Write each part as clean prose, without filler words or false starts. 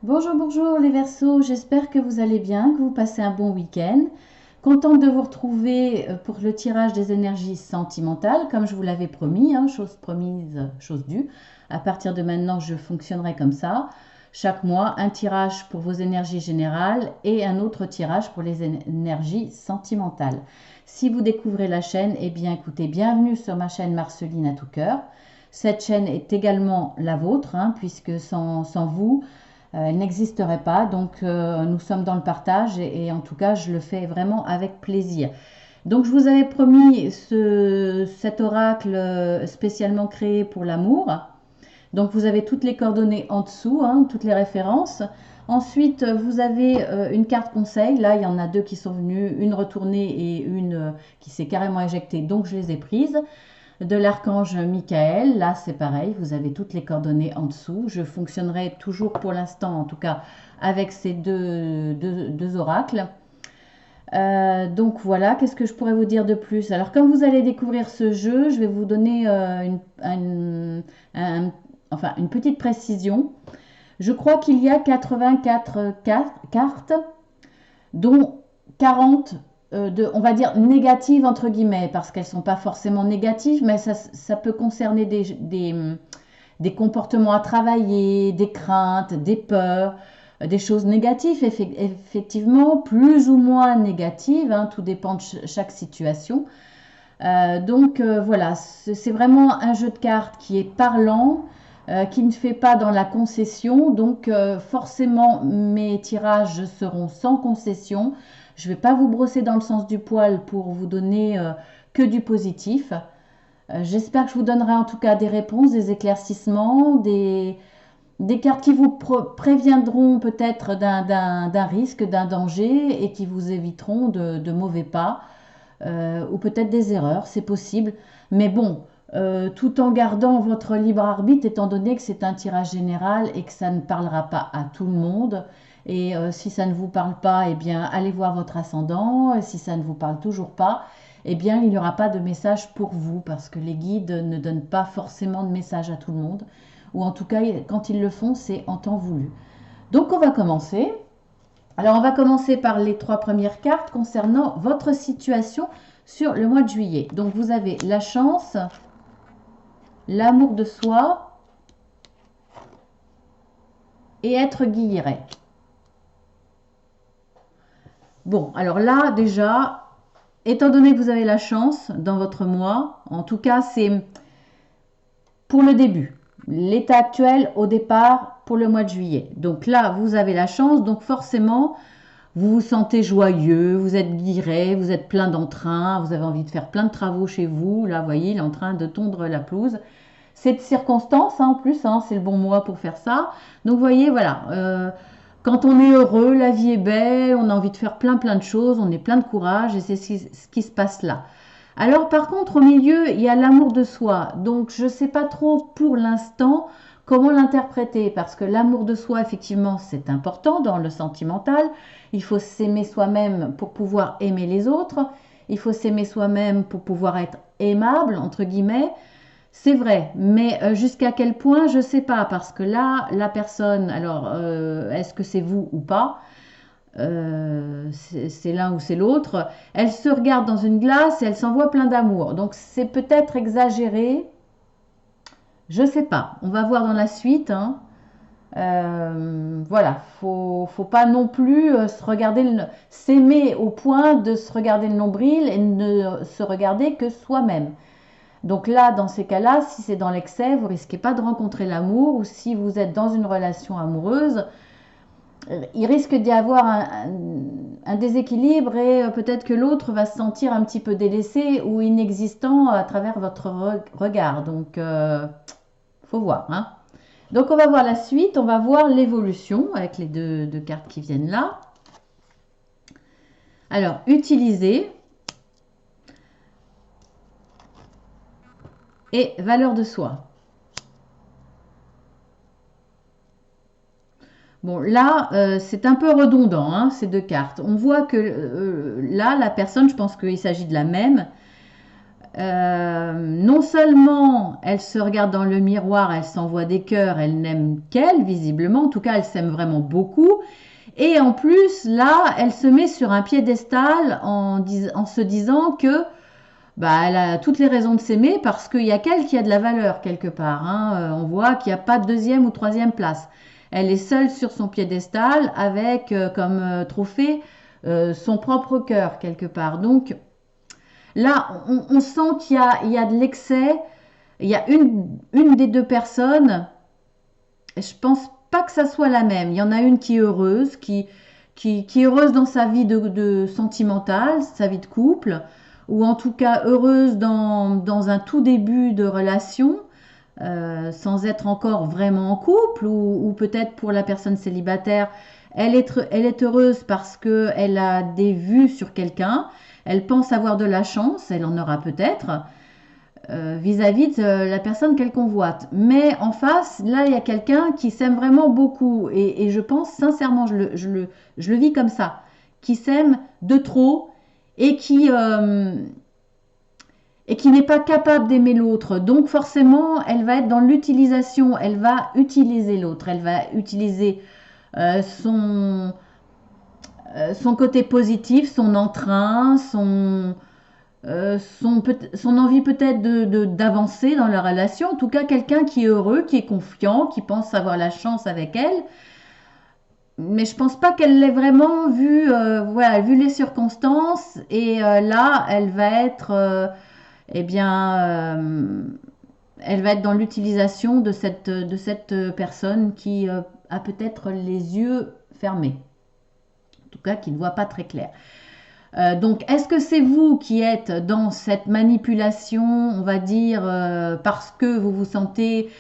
Bonjour, bonjour les Verseaux, j'espère que vous allez bien, que vous passez un bon week-end. Contente de vous retrouver pour le tirage des énergies sentimentales, comme je vous l'avais promis, hein, chose promise, chose due. À partir de maintenant, je fonctionnerai comme ça. Chaque mois, un tirage pour vos énergies générales et un autre tirage pour les énergies sentimentales. Si vous découvrez la chaîne, eh bien écoutez, bienvenue sur ma chaîne Marceline à tout cœur. Cette chaîne est également la vôtre, hein, puisque sans vous, elle n'existerait pas. Donc nous sommes dans le partage et en tout cas je le fais vraiment avec plaisir. Donc je vous avais promis cet oracle spécialement créé pour l'amour. Donc vous avez toutes les coordonnées en dessous, hein, toutes les références. Ensuite, vous avez une carte conseil. Là, il y en a deux qui sont venues, une retournée et une qui s'est carrément éjectée, donc je les ai prises. De l'archange Michael, là c'est pareil, vous avez toutes les coordonnées en dessous. Je fonctionnerai toujours pour l'instant, en tout cas, avec ces deux oracles. Donc voilà, qu'est-ce que je pourrais vous dire de plus? Alors, comme vous allez découvrir ce jeu, je vais vous donner enfin, une petite précision. Je crois qu'il y a 84 cartes, dont 40 on va dire négatives entre guillemets, parce qu'elles ne sont pas forcément négatives, mais ça peut concerner des comportements à travailler, des craintes, des peurs, des choses négatives, effectivement, plus ou moins négatives, hein, tout dépend de chaque situation. Voilà, c'est vraiment un jeu de cartes qui est parlant, qui ne fait pas dans la concession. Donc forcément, mes tirages seront sans concession. Je ne vais pas vous brosser dans le sens du poil pour vous donner que du positif. J'espère que je vous donnerai en tout cas des réponses, des éclaircissements, des cartes qui vous préviendront peut-être d'un risque, d'un danger et qui vous éviteront de mauvais pas ou peut-être des erreurs, c'est possible. Mais bon, tout en gardant votre libre arbitre, étant donné que c'est un tirage général et que ça ne parlera pas à tout le monde. Et si ça ne vous parle pas, eh bien, allez voir votre ascendant. Et si ça ne vous parle toujours pas, eh bien, il n'y aura pas de message pour vous parce que les guides ne donnent pas forcément de message à tout le monde. Ou en tout cas, quand ils le font, c'est en temps voulu. Donc, on va commencer. Alors, on va commencer par les trois premières cartes concernant votre situation sur le mois de juillet. Donc, vous avez la chance, l'amour de soi et être guilleret. Bon, alors là, déjà, étant donné que vous avez la chance dans votre mois, en tout cas, c'est pour le début. L'état actuel au départ pour le mois de juillet. Donc là, vous avez la chance, donc forcément, vous vous sentez joyeux, vous êtes guiré, vous êtes plein d'entrain, vous avez envie de faire plein de travaux chez vous. Là, vous voyez, il est en train de tondre la pelouse. C'est de circonstance, hein, en plus, hein, c'est le bon mois pour faire ça. Donc, vous voyez, voilà, quand on est heureux, la vie est belle, on a envie de faire plein de choses, on est plein de courage et c'est ce qui se passe là. Alors, par contre, au milieu, il y a l'amour de soi. Donc, je ne sais pas trop pour l'instant comment l'interpréter parce que l'amour de soi, effectivement, c'est important dans le sentimental. Il faut s'aimer soi-même pour pouvoir aimer les autres. Il faut s'aimer soi-même pour pouvoir être aimable, entre guillemets. C'est vrai, mais jusqu'à quel point, je ne sais pas, parce que là, la personne, alors, est-ce que c'est vous ou pas? C'est l'un ou c'est l'autre. Elle se regarde dans une glace et elle s'envoie plein d'amour. Donc, c'est peut-être exagéré. Je ne sais pas. On va voir dans la suite, hein. Voilà, faut pas non plus se regarder, s'aimer au point de se regarder le nombril et ne se regarder que soi-même. Donc là, dans ces cas-là, si c'est dans l'excès, vous risquez pas de rencontrer l'amour, ou si vous êtes dans une relation amoureuse, il risque d'y avoir un déséquilibre et peut-être que l'autre va se sentir un petit peu délaissé ou inexistant à travers votre regard. Donc, faut voir, hein. Donc, on va voir la suite, on va voir l'évolution avec les deux cartes qui viennent là. Alors, utiliser et valeur de soi. Bon, là, c'est un peu redondant, hein, ces deux cartes. On voit que là, la personne, je pense qu'il s'agit de la même, Non seulement elle se regarde dans le miroir, elle s'envoie des cœurs, elle n'aime qu'elle, visiblement, en tout cas elle s'aime vraiment beaucoup, et en plus là elle se met sur un piédestal en se disant que bah, elle a toutes les raisons de s'aimer parce qu'il y a qu'elle qui a de la valeur quelque part, hein. On voit qu'il n'y a pas de deuxième ou troisième place. Elle est seule sur son piédestal avec comme trophée son propre cœur quelque part. Donc là, on sent il y a de l'excès. Il y a une des deux personnes, je pense pas que ça soit la même. Il y en a une qui est heureuse, qui est heureuse dans sa vie de sentimentale, sa vie de couple, ou en tout cas heureuse dans un tout début de relation, sans être encore vraiment en couple, ou peut-être pour la personne célibataire, elle est heureuse parce qu'elle a des vues sur quelqu'un, elle pense avoir de la chance, elle en aura peut-être, vis-à-vis de la personne qu'elle convoite. Mais en face, là, il y a quelqu'un qui s'aime vraiment beaucoup. Et je pense sincèrement, je le vis comme ça, qui s'aime de trop et qui n'est pas capable d'aimer l'autre. Donc forcément, elle va être dans l'utilisation, elle va utiliser l'autre, elle va utiliser euh, son, son côté positif, son entrain, son envie peut-être d'avancer dans la relation, en tout cas quelqu'un qui est heureux, qui est confiant, qui pense avoir la chance avec elle. Mais je pense pas qu'elle l'ait vraiment vu, voilà, vu les circonstances. Et là, elle va être, eh bien, elle va être dans l'utilisation de cette personne qui a peut-être les yeux fermés. En tout cas, qui ne voit pas très clair. Donc, est-ce que c'est vous qui êtes dans cette manipulation, on va dire, parce que vous vous sentez,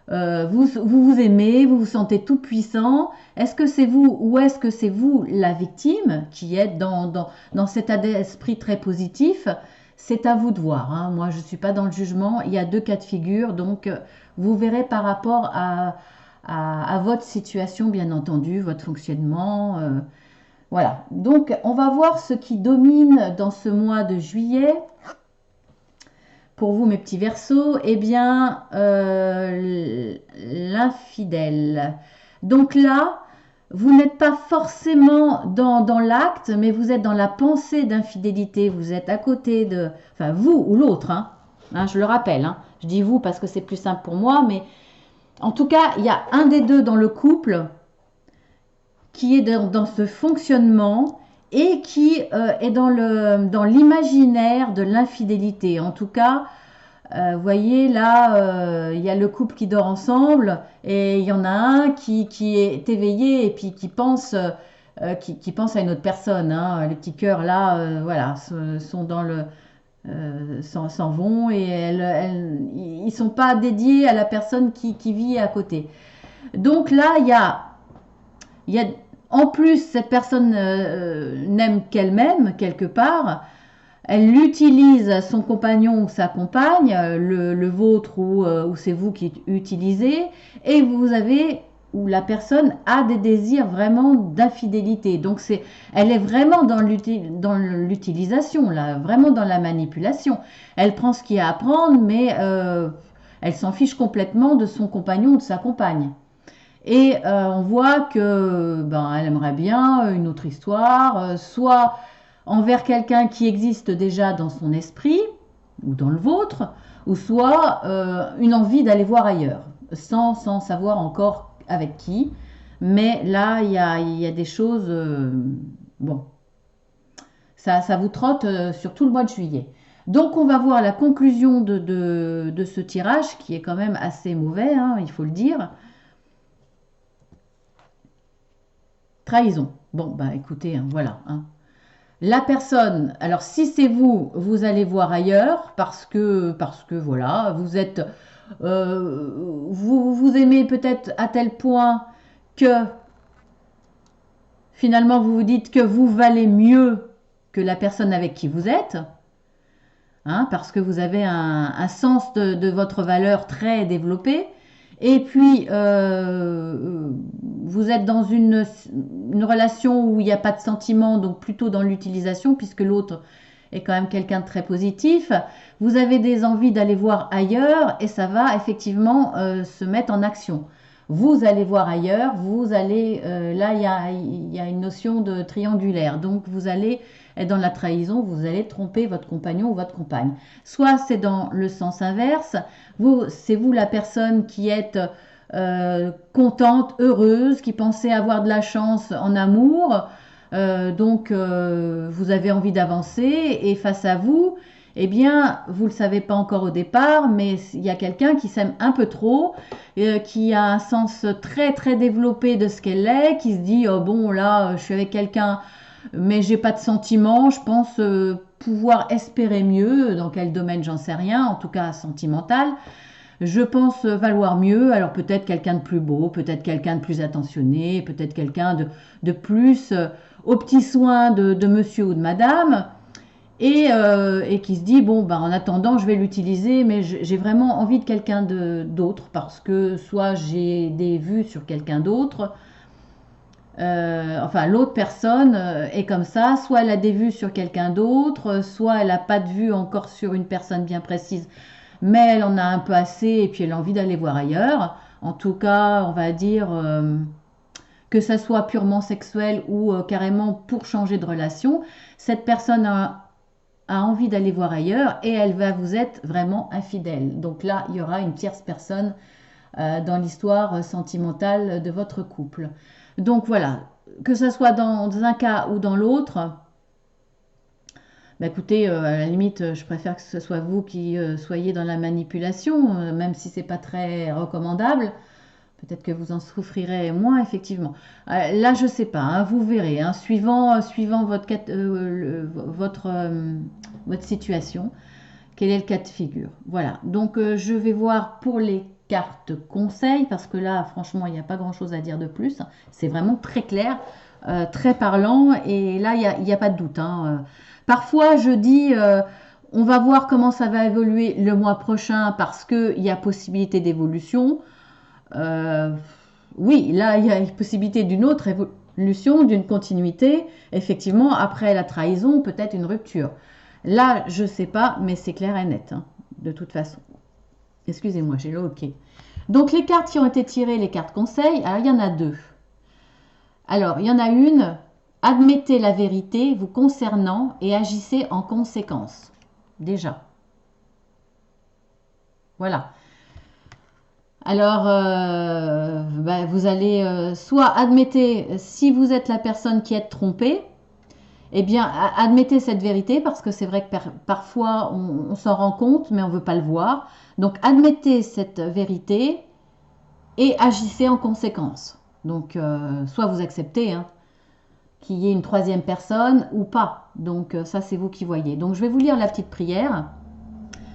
vous aimez, vous vous sentez tout puissant? Est-ce que c'est vous ou est-ce que c'est vous la victime qui êtes dans cet état d'esprit très positif? C'est à vous de voir, hein. Moi, je ne suis pas dans le jugement. Il y a deux cas de figure, donc vous verrez par rapport à votre situation, bien entendu, votre fonctionnement. Voilà, donc on va voir ce qui domine dans ce mois de juillet. Pour vous, mes petits Verseaux, eh bien, l'infidèle. Donc là, vous n'êtes pas forcément dans l'acte, mais vous êtes dans la pensée d'infidélité. Vous êtes à côté de... Enfin, vous ou l'autre, hein. Hein, je le rappelle, hein. Je dis vous parce que c'est plus simple pour moi, mais en tout cas, il y a un des deux dans le couple qui est dans ce fonctionnement et qui est dans l'imaginaire de l'infidélité. En tout cas, vous voyez là, il y a le couple qui dort ensemble et il y en a un qui est éveillé et puis qui pense à une autre personne, hein. Les petits cœurs là, voilà, sont dans le s'en vont et ils sont pas dédiés à la personne qui vit à côté. Donc là, il y a en plus, cette personne n'aime qu'elle-même, quelque part. Elle utilise son compagnon ou sa compagne, le vôtre ou c'est vous qui utilisez, et vous avez, ou la personne a des désirs vraiment d'infidélité. Donc elle est vraiment dans l'utilisation, là, vraiment dans la manipulation. Elle prend ce qu'il y a à prendre, mais elle s'en fiche complètement de son compagnon ou de sa compagne. Et on voit que elle aimerait bien une autre histoire, soit envers quelqu'un qui existe déjà dans son esprit ou dans le vôtre, ou soit une envie d'aller voir ailleurs, sans savoir encore avec qui. Mais là, il y a des choses... bon, ça vous trotte sur tout le mois de juillet. Donc on va voir la conclusion de ce tirage, qui est quand même assez mauvais, hein, il faut le dire. Trahison. Bon, écoutez, hein, voilà. Hein. La personne, alors si c'est vous, vous allez voir ailleurs parce que voilà, vous aimez peut-être à tel point que finalement vous vous dites que vous valez mieux que la personne avec qui vous êtes, hein, parce que vous avez un sens de votre valeur très développé. Et puis, vous êtes dans une relation où il n'y a pas de sentiment, donc plutôt dans l'utilisation, puisque l'autre est quand même quelqu'un de très positif. Vous avez des envies d'aller voir ailleurs et ça va effectivement se mettre en action. Vous allez voir ailleurs, vous allez, là il y a une notion de triangulaire, donc vous allez être dans la trahison, vous allez tromper votre compagnon ou votre compagne. Soit c'est dans le sens inverse, c'est vous la personne qui êtes contente, heureuse, qui pensait avoir de la chance en amour, donc vous avez envie d'avancer et face à vous, eh bien, vous ne le savez pas encore au départ, mais il y a quelqu'un qui s'aime un peu trop, qui a un sens très très développé de ce qu'elle est, qui se dit oh bon là je suis avec quelqu'un mais j'ai pas de sentiments, je pense pouvoir espérer mieux, dans quel domaine j'en sais rien, en tout cas sentimental. Je pense valoir mieux, alors peut-être quelqu'un de plus beau, peut-être quelqu'un de plus attentionné, peut-être quelqu'un de plus aux petits soins de monsieur ou de madame, et qui se dit, bon, ben, en attendant, je vais l'utiliser, mais j'ai vraiment envie de quelqu'un d'autre, parce que soit j'ai des vues sur quelqu'un d'autre, enfin l'autre personne est comme ça, soit elle a des vues sur quelqu'un d'autre, soit elle n'a pas de vue encore sur une personne bien précise, mais elle en a un peu assez et puis elle a envie d'aller voir ailleurs. En tout cas, on va dire que ça soit purement sexuel ou carrément pour changer de relation, cette personne a envie d'aller voir ailleurs et elle va vous être vraiment infidèle. Donc là, il y aura une tierce personne dans l'histoire sentimentale de votre couple. Donc voilà, que ce soit dans un cas ou dans l'autre, bah écoutez, à la limite, je préfère que ce soit vous qui soyez dans la manipulation, même si c'est pas très recommandable. Peut-être que vous en souffrirez moins, effectivement. Là, je sais pas, hein, vous verrez, hein, suivant votre situation, quel est le cas de figure. Voilà, donc je vais voir pour les cartes conseils, parce que là, franchement, il n'y a pas grand-chose à dire de plus. C'est vraiment très clair, très parlant, et là, il n'y a pas de doute. Hein. Parfois, je dis, on va voir comment ça va évoluer le mois prochain, parce qu'il y a possibilité d'évolution. Euh, oui, là, il y a une possibilité d'une autre évolution, d'une continuité. Effectivement, après la trahison, peut-être une rupture. Là, je ne sais pas, mais c'est clair et net, hein, de toute façon. Excusez-moi, j'ai le hoquet. Donc, les cartes qui ont été tirées, les cartes conseils, alors il y en a deux. Alors, il y en a une, admettez la vérité vous concernant et agissez en conséquence. Déjà. Voilà. Alors, vous allez soit admettez, si vous êtes la personne qui est trompée, eh bien, admettez cette vérité parce que c'est vrai que parfois on s'en rend compte, mais on ne veut pas le voir. Donc, admettez cette vérité et agissez en conséquence. Donc, soit vous acceptez hein, qu'il y ait une troisième personne ou pas. Donc, ça, c'est vous qui voyez. Donc, je vais vous lire la petite prière.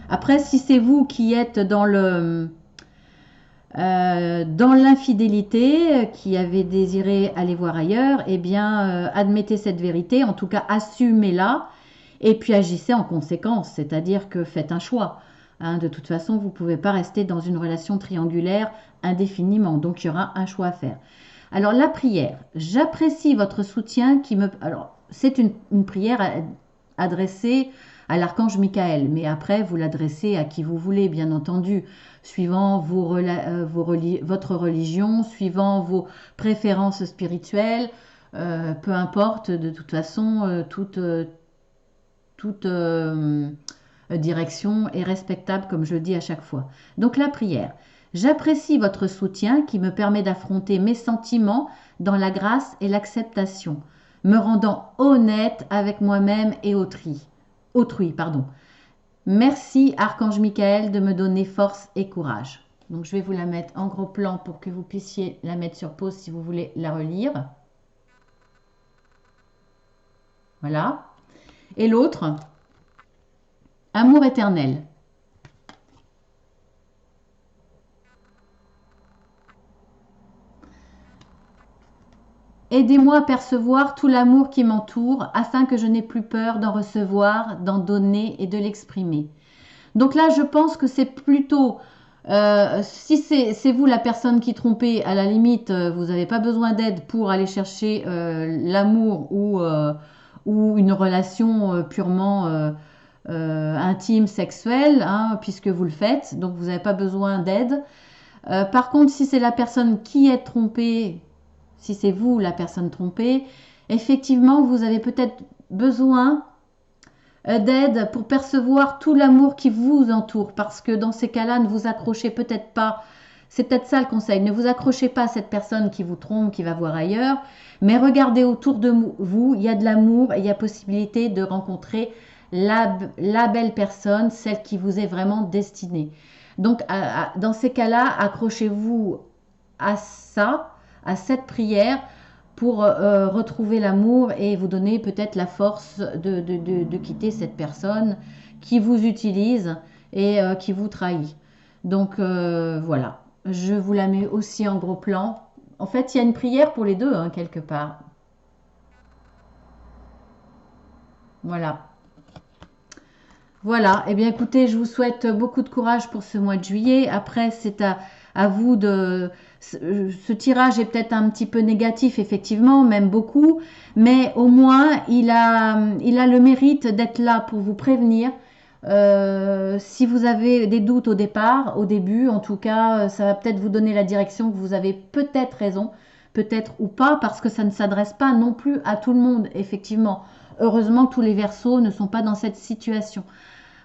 Après, si c'est vous qui êtes dans l'infidélité, qui avez désiré aller voir ailleurs, eh bien, admettez cette vérité, en tout cas, assumez-la, et puis agissez en conséquence, c'est-à-dire que faites un choix. Hein, de toute façon, vous ne pouvez pas rester dans une relation triangulaire indéfiniment, donc il y aura un choix à faire. Alors, la prière, j'apprécie votre soutien qui me... Alors, c'est une prière adressée à l'archange Michael, mais après, vous l'adressez à qui vous voulez, bien entendu, suivant votre religion, suivant vos préférences spirituelles, peu importe, de toute façon, toute direction est respectable, comme je le dis à chaque fois. Donc la prière. J'apprécie votre soutien qui me permet d'affronter mes sentiments dans la grâce et l'acceptation, me rendant honnête avec moi-même et autrui. Merci, Archange Michael, de me donner force et courage. Donc, je vais vous la mettre en gros plan pour que vous puissiez la mettre sur pause si vous voulez la relire. Voilà. Et l'autre, amour éternel. Aidez-moi à percevoir tout l'amour qui m'entoure afin que je n'ai plus peur d'en recevoir, d'en donner et de l'exprimer. Donc là, je pense que c'est plutôt, si c'est vous la personne qui trompez, à la limite, vous n'avez pas besoin d'aide pour aller chercher l'amour ou une relation purement intime, sexuelle, hein, puisque vous le faites, donc vous n'avez pas besoin d'aide. Par contre, si c'est la personne qui est trompée, si c'est vous la personne trompée, effectivement, vous avez peut-être besoin d'aide pour percevoir tout l'amour qui vous entoure. Parce que dans ces cas-là, ne vous accrochez peut-être pas. C'est peut-être ça le conseil. Ne vous accrochez pas à cette personne qui vous trompe, qui va voir ailleurs. Mais regardez autour de vous. Il y a de l'amour et il y a possibilité de rencontrer la belle personne, celle qui vous est vraiment destinée. Donc, dans ces cas-là, accrochez-vous à ça, à cette prière pour retrouver l'amour et vous donner peut-être la force de quitter cette personne qui vous utilise et qui vous trahit. Donc voilà, je vous la mets aussi en gros plan. En fait, il y a une prière pour les deux, hein, quelque part. Voilà. Voilà, eh bien écoutez, je vous souhaite beaucoup de courage pour ce mois de juillet. Après, c'est à vous de... Ce tirage est peut-être un petit peu négatif, effectivement, même beaucoup, mais au moins, il a le mérite d'être là pour vous prévenir. Si vous avez des doutes au départ, au début, en tout cas, ça va peut-être vous donner la direction que vous avez peut-être raison, peut-être ou pas, parce que ça ne s'adresse pas non plus à tout le monde, effectivement. Heureusement, tous les Verseaux ne sont pas dans cette situation.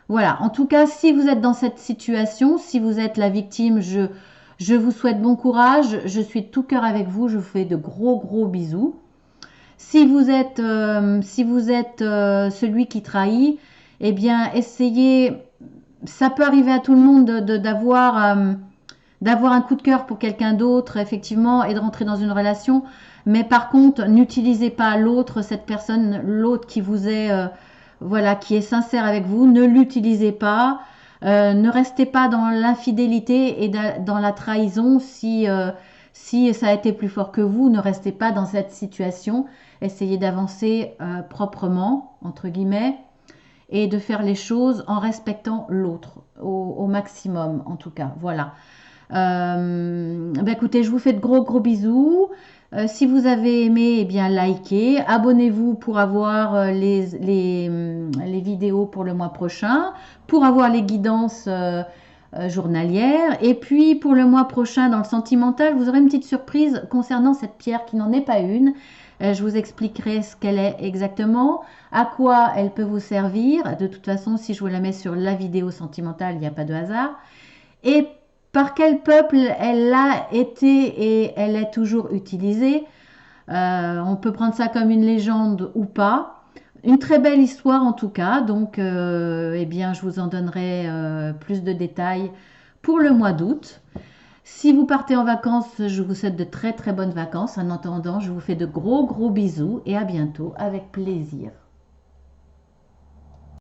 Voilà, en tout cas, si vous êtes dans cette situation, si vous êtes la victime, je vous souhaite bon courage, je suis de tout cœur avec vous, je vous fais de gros gros bisous. Si vous êtes celui qui trahit, eh bien, essayez, ça peut arriver à tout le monde d'avoir un coup de cœur pour quelqu'un d'autre, effectivement, et de rentrer dans une relation, mais par contre, n'utilisez pas l'autre, cette personne, l'autre qui vous est... voilà, qui est sincère avec vous, ne l'utilisez pas, ne restez pas dans l'infidélité et dans la trahison si ça a été plus fort que vous, ne restez pas dans cette situation, essayez d'avancer proprement, entre guillemets, et de faire les choses en respectant l'autre, au maximum en tout cas, voilà. Écoutez, je vous fais de gros gros bisous. Si vous avez aimé, eh bien likez, abonnez-vous pour avoir les vidéos pour le mois prochain, pour avoir les guidances journalières. Et puis pour le mois prochain, dans le sentimental, vous aurez une petite surprise concernant cette pierre qui n'en est pas une. Je vous expliquerai ce qu'elle est exactement, à quoi elle peut vous servir. De toute façon, si je vous la mets sur la vidéo sentimentale, il n'y a pas de hasard. Et par quel peuple elle a été et elle est toujours utilisée. On peut prendre ça comme une légende ou pas. Une très belle histoire en tout cas, donc eh bien, je vous en donnerai plus de détails pour le mois d'août. Si vous partez en vacances, je vous souhaite de très très bonnes vacances. En attendant, je vous fais de gros gros bisous et à bientôt avec plaisir.